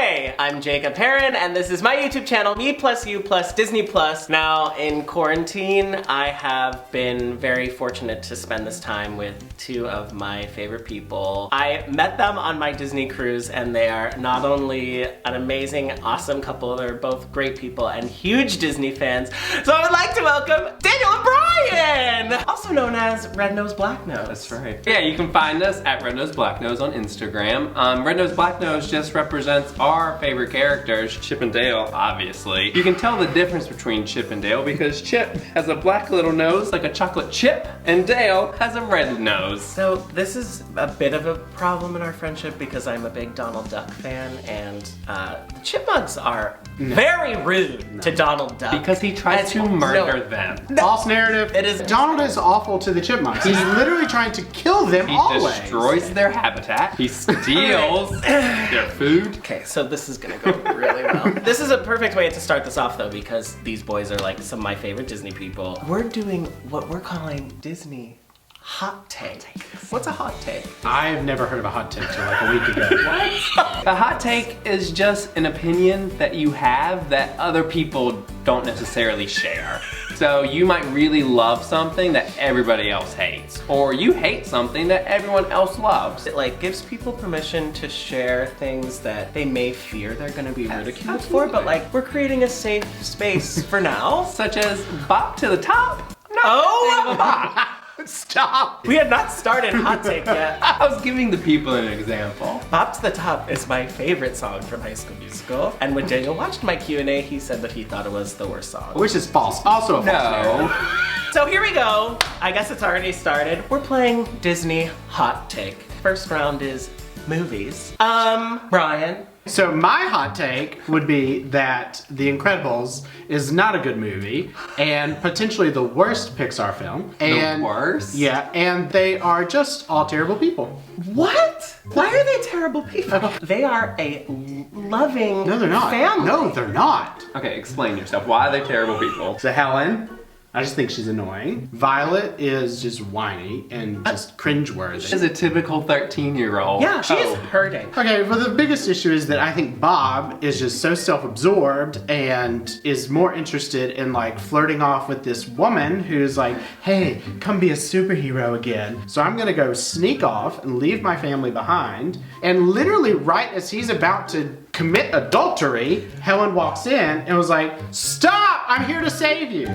Hey, I'm Jacob Haren, and this is my YouTube channel, Me Plus You Plus Disney Plus. Now, in quarantine, I have been very fortunate to spend this time with two of my favorite people. I met them on my Disney cruise, and they are not only an amazing, awesome couple, they're both great people and huge Disney fans. So I would like to welcome Daniel and Brian, also known as REDNOSEBLACKNOSE. That's right. Yeah, you can find us at REDNOSEBLACKNOSE on Instagram. REDNOSEBLACKNOSE just represents our favorite characters, Chip and Dale, obviously. You can tell the difference between Chip and Dale because Chip has a black little nose like a chocolate chip, and Dale has a red nose. So this is a bit of a problem in our friendship because I'm a big Donald Duck fan, and the Chipmunks are very rude to Donald Duck. Because he tries to murder them. False narrative. It is. Donald is awful to the Chipmunks. He's literally trying to kill them He always. destroys their habitat. He steals their food. Okay, so this is gonna go really well. This is a perfect way to start this off though, because these boys are like some of my favorite Disney people. We're doing what we're calling Disney hot take. What's a hot take? I've never heard of a hot take till like a week ago. What? A hot take is just an opinion that you have that other people don't necessarily share. So you might really love something that everybody else hates, or you hate something that everyone else loves. It like gives people permission to share things that they may fear they're gonna be ridiculed for, but like we're creating a safe space for now. Such as bop to the top. Not Oh! that big of a bop. Stop. We had not started hot take yet. I was giving the people an example. Bop to the Top is my favorite song from High School Musical. And when Daniel watched my Q&A, he said that he thought it was the worst song. Which is false. Also a false narrative. No. So here we go. I guess it's already started. We're playing Disney Hot Take. First round is movies. Brian. So my hot take would be that The Incredibles is not a good movie and potentially the worst Pixar film. And The worst? Yeah, and they are just all terrible people. What? Why are they terrible people? They are a loving No, they're not. family. No, they're not. Okay, explain yourself. Why are they terrible people? So Helen, I just think she's annoying. Violet is just whiny and just cringeworthy. She's a typical 13-year-old. Yeah, she is Oh. hurting. Okay, well the biggest issue is that I think Bob is just so self-absorbed and is more interested in like flirting off with this woman who's like, hey, come be a superhero again. So I'm gonna go sneak off and leave my family behind. And literally right as he's about to commit adultery, Helen walks in and was like, stop, I'm here to save you.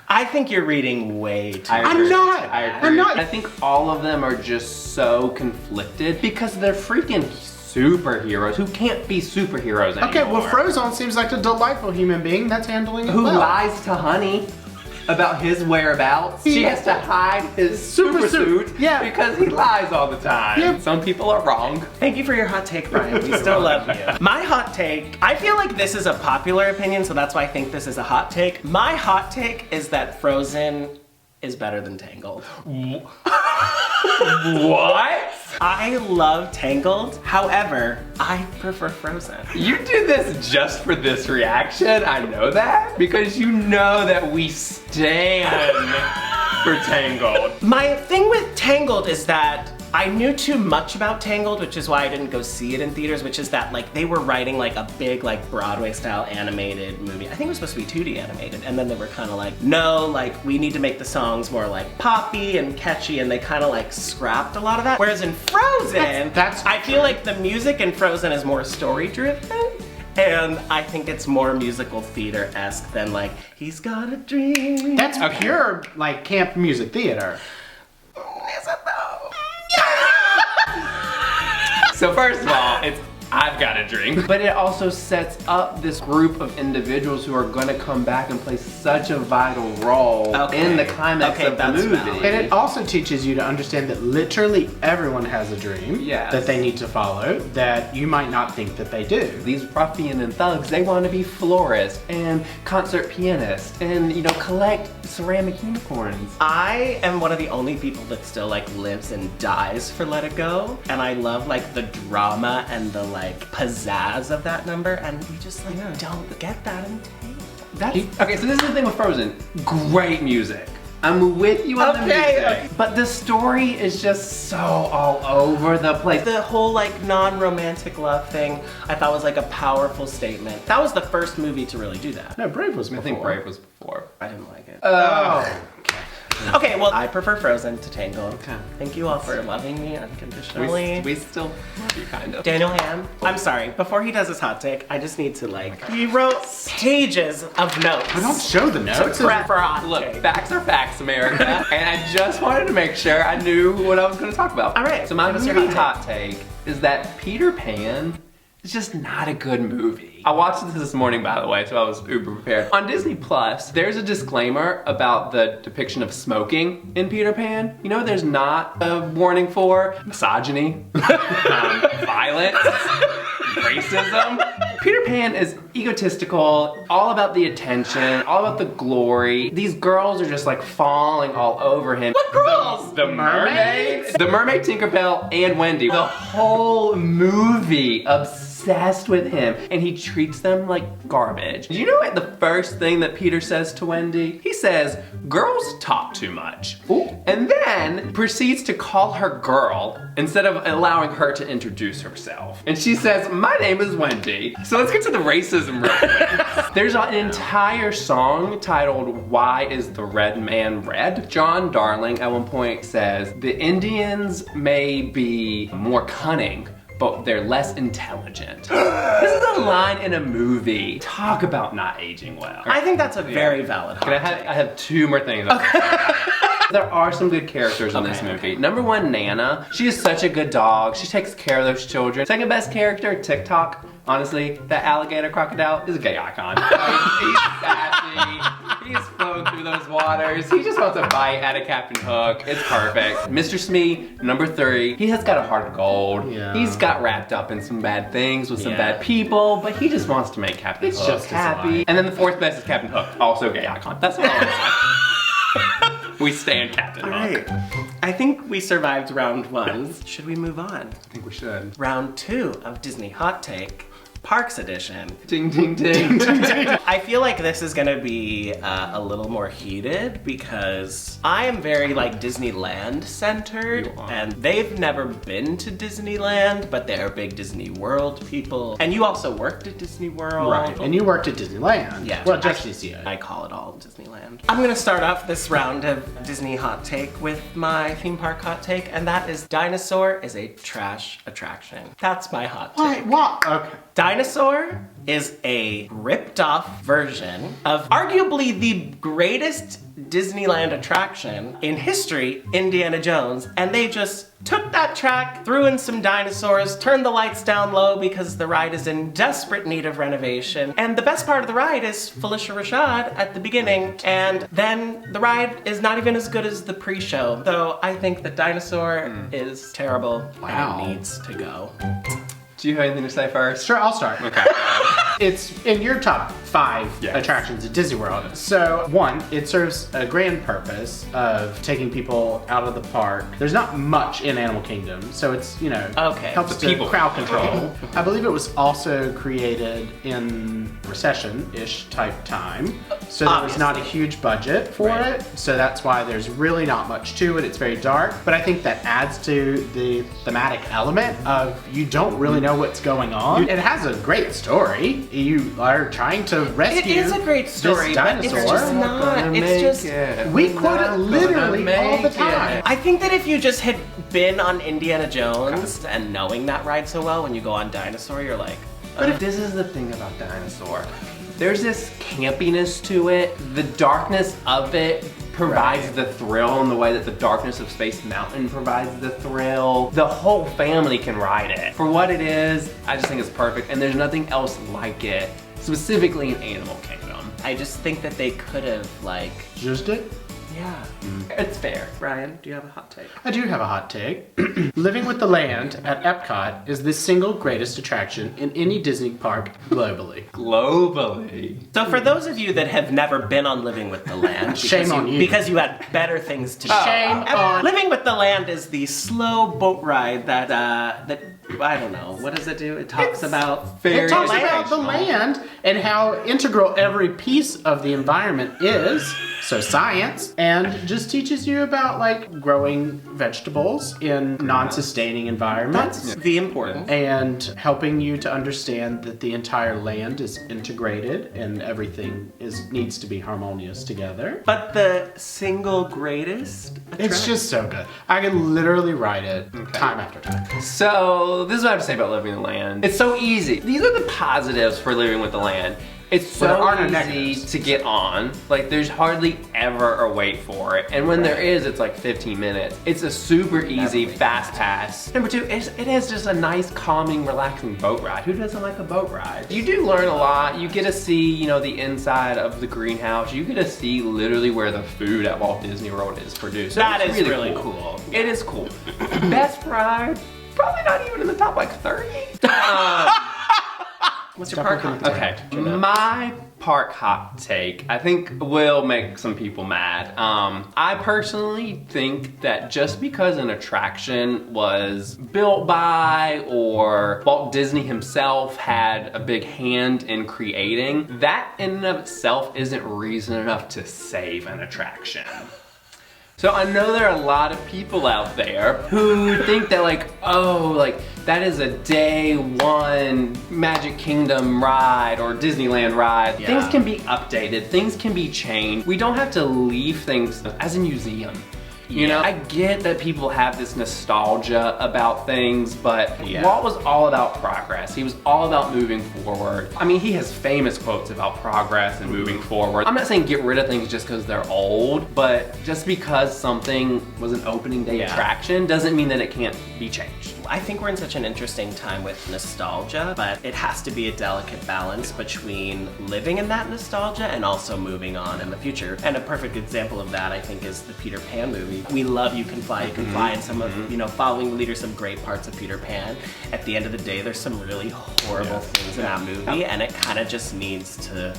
I think you're reading way too I much. agree. I'm not. I agree. I'm not. I think all of them are just so conflicted because they're freaking superheroes who can't be superheroes anymore. Okay, well Frozone seems like a delightful human being that's handling it Who well. lies to Honey about his whereabouts. She has to hide his super suit Yeah. because he lies all the time. Yeah. Some people are wrong. Thank you for your hot take, Brian. We still love you. My hot take, I feel like this is a popular opinion, so that's why I think this is a hot take. My hot take is that Frozen is better than Tangled. What? I love Tangled, however, I prefer Frozen. You do this just for this reaction, I know that, because you know that we stand for Tangled. My thing with Tangled is that I knew too much about Tangled, which is why I didn't go see it in theaters, which is that like they were writing like a big like Broadway style animated movie. I think it was supposed to be 2D animated, and then they were kind of like, no, like we need to make the songs more like poppy and catchy, and they kind of like scrapped a lot of that. Whereas in Frozen, That's I feel like the music in Frozen is more story driven. And I think it's more musical theater-esque than like, he's got a dream. That's pure like camp music theater. Is it though? So first of all, it's I've got a drink. But it also sets up this group of individuals who are gonna come back and play such a vital role in the climax of the movie. valid. And it also teaches you to understand that literally everyone has a dream Yes. that they need to follow that you might not think that they do. These ruffian and thugs, they want to be florists and concert pianists and, you know, collect ceramic unicorns. I am one of the only people that still like lives and dies for Let It Go, and I love like the drama and the like pizzazz of that number, and we just like don't get that in Tangled. Okay, so this is the thing with Frozen. Great music. I'm with you on the music. Okay. But the story is just so all over the place. The whole like non-romantic love thing, I thought was like a powerful statement. That was the first movie to really do that. No, Brave was before. I think Brave was before. I didn't like it. Oh. Okay, well, I prefer Frozen to Tangled. Okay. Thank you all for loving me unconditionally. We still love you, kind of. Daniel Ham, I'm sorry, before he does his hot take, I just need to like, he wrote pages of notes. I don't show the notes. To prep for a hot Look, take. facts are facts, America. And I just wanted to make sure I knew what I was going to talk about. All right, So my give us your movie hot hot take is that Peter Pan is just not a good movie. I watched this morning, by the way, so I was uber prepared. On Disney Plus, there's a disclaimer about the depiction of smoking in Peter Pan. You know, there's not a warning for misogyny, violence, racism. Peter Pan is egotistical, all about the attention, all about the glory. These girls are just like falling all over him. What girls? The mermaids? The mermaid Tinkerbell and Wendy. The whole movie obsessed with him, and he treats them like garbage. You know what the first thing that Peter says to Wendy? He says, girls talk too much. Ooh. And then proceeds to call her girl instead of allowing her to introduce herself. And she says, my name is Wendy. So let's get to the racism real quick. There's an entire song titled, Why is the Red Man Red? John Darling at one point says, the Indians may be more cunning, but they're less intelligent. This is a line in a movie. Talk about not aging well. I think that's a very valid hot I have two more things. There are some good characters in this movie. Number one, Nana. She is such a good dog. She takes care of those children. Second best character, TikTok. Honestly, that alligator crocodile is a gay icon. He's sassy. He's flowing through those waters. He just wants a bite at a Captain Hook. It's perfect. Mr. Smee, number 3. He has got a heart of gold. Yeah. He's got wrapped up in some bad things with some Yeah. bad people, but he just wants to make Captain It's Hook just his happy. life. And then the 4th best is Captain Hook, also gay icon. That's all I'm saying. We stand Captain Hook. Alright, I think we survived round 1. Should we move on? I think we should. Round 2 of Disney Hot Take, Parks Edition. Ding, ding, ding. I feel like this is gonna be a little more heated because I am very like Disneyland centered, You are. and they've never been to Disneyland, but they're big Disney World people. And you also worked at Disney World. Right. And you worked at Disneyland. Yeah. Well, just DCA. I call it all Disneyland. I'm gonna start off this round of Disney Hot Take with my theme park hot take, and that is Dinosaur is a trash attraction. That's my hot take. What? Okay. Dinosaur is a ripped off version of arguably the greatest Disneyland attraction in history, Indiana Jones, and they just took that track, threw in some dinosaurs, turned the lights down low because the ride is in desperate need of renovation. And the best part of the ride is Felicia Rashad at the beginning, and then the ride is not even as good as the pre-show. So I think the Dinosaur is terrible Wow. and it needs to go. Do you have anything to say first? Sure, I'll start. Okay. It's in your top 5 Yes. attractions at Disney World. So, 1, it serves a grand purpose of taking people out of the park. There's not much in Animal Kingdom, so it's, you know, Okay. helps to people. crowd control. I believe it was also created in recession-ish type time, so there was not a huge budget for Right. it. So that's why there's really not much to it. It's very dark, but I think that adds to the thematic element of you don't really know what's going on. It has a great story. You are trying to rescue It is a great story, this but it's dinosaur. just not. It's just. We quote it literally all the time. I think that if you just had been on Indiana Jones and knowing that ride so well, when you go on Dinosaur, you're like, But if this is the thing about Dinosaur, there's this campiness to it. The darkness of it provides the thrill in the way that the darkness of Space Mountain provides the thrill. The whole family can ride it. For what it is, I just think it's perfect, and there's nothing else like it, specifically in Animal Kingdom. I just think that they could have, like, Just it? yeah. It's fair. Brian, do you have a hot take? I do have a hot take. Living with the Land at Epcot is the single greatest attraction in any Disney park globally. Globally. So for those of you that have never been on Living with the Land, because Shame on you. because you had better things to do. Shame on- Living with the Land is the slow boat ride that I don't know. What does it do? It talks about It talks land. about the land and how integral every piece of the environment is. So science, and just teaches you about like growing vegetables in non-sustaining environments. That's the important. And helping you to understand that the entire land is integrated and everything needs to be harmonious together. But the single greatest It's just so good. I can literally write it time after time. So this is what I have to say about living in the land. It's so easy. These are the positives for living with the land. It's But there are so no easy negatives. to get on. Like there's hardly ever a wait for it. And when there is, it's like 15 minutes. It's a super easy, fast pass. Number two, it is just a nice, calming, relaxing boat ride. Who doesn't like a boat ride? You do learn a lot. You get to see, you know, the inside of the greenhouse. You get to see literally where the food at Walt Disney World is produced. So That it's is really cool. It is cool. Best ride, probably not even in the top like 30. What's your park hot take? Okay, my park hot take, I think will make some people mad. I personally think that just because an attraction was built by or Walt Disney himself had a big hand in creating, that in and of itself isn't reason enough to save an attraction. So I know there are a lot of people out there who think that like, oh, like that is a day one Magic Kingdom ride or Disneyland ride. Yeah. Things can be updated, things can be changed. We don't have to leave things as a museum. You know, I get that people have this nostalgia about things, but Walt was all about progress. He was all about moving forward. I mean, he has famous quotes about progress and moving forward. I'm not saying get rid of things just because they're old, but just because something was an opening day attraction doesn't mean that it can't be changed. I think we're in such an interesting time with nostalgia, but it has to be a delicate balance between living in that nostalgia and also moving on in the future. And a perfect example of that, I think, is the Peter Pan movie. We love You Can Fly, and some of, you know, following the leader, some great parts of Peter Pan. At the end of the day, there's some really horrible things in that movie, and it kind of just needs to...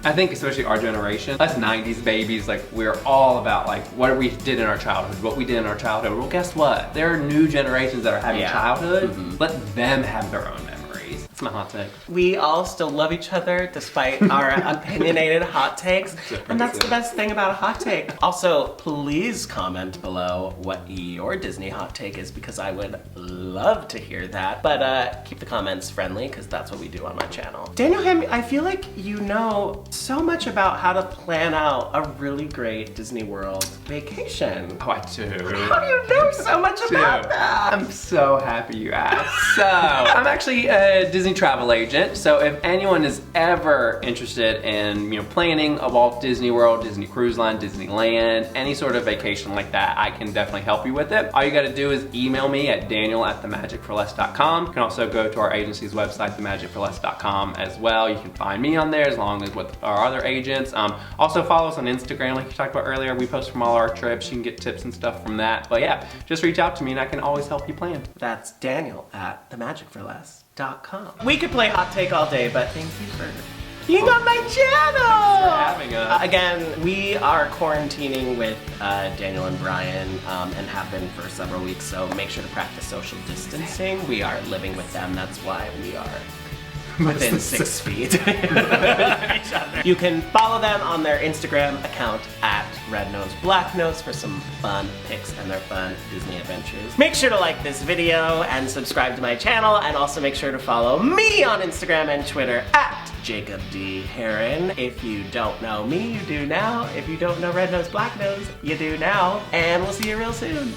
I think especially our generation, us 90s babies, like we're all about like what we did in our childhood, what we did in our childhood. Well, guess what? There are new generations that are having childhood. Let them have their own memories. That's my hot take. We all still love each other despite our opinionated hot takes, and that's the best thing about a hot take. Also, please comment below what your Disney hot take is, because I would love to hear that. But keep the comments friendly, because that's what we do on my channel. Daniel Hamm, I feel like you know so much about how to plan out a really great Disney World vacation. Oh, I do. How do you know so much about that? I'm so happy you asked. So, I'm actually a Disney travel agent, so if anyone is ever interested in, you know, planning a Walt Disney World, Disney Cruise Line, Disneyland, any sort of vacation like that, I can definitely help you with it. All you gotta do is email me at daniel@themagicforless.com. You can also go to our agency's website, themagicforless.com as well. You can find me on there as long as with our other agents. Also follow us on Instagram, like you talked about earlier. We post from all our trips. You can get tips and stuff from that. But yeah, just reach out to me and I can always help you plan. That's Daniel@themagicforless.com. We could play hot take all day, but thank you for being on my channel! For having us. Again, we are quarantining with Daniel and Brian and have been for several weeks, so make sure to practice social distancing. We are living with them, that's why we are within 6 feet of each other. You can follow them on their Instagram account at REDNOSEBLACKNOSE for some fun pics and their fun Disney adventures. Make sure to like this video and subscribe to my channel, and also make sure to follow me on Instagram and Twitter at Jacob D. Haren. If you don't know me, you do now. If you don't know Red Nose Black Nose, you do now. And we'll see you real soon.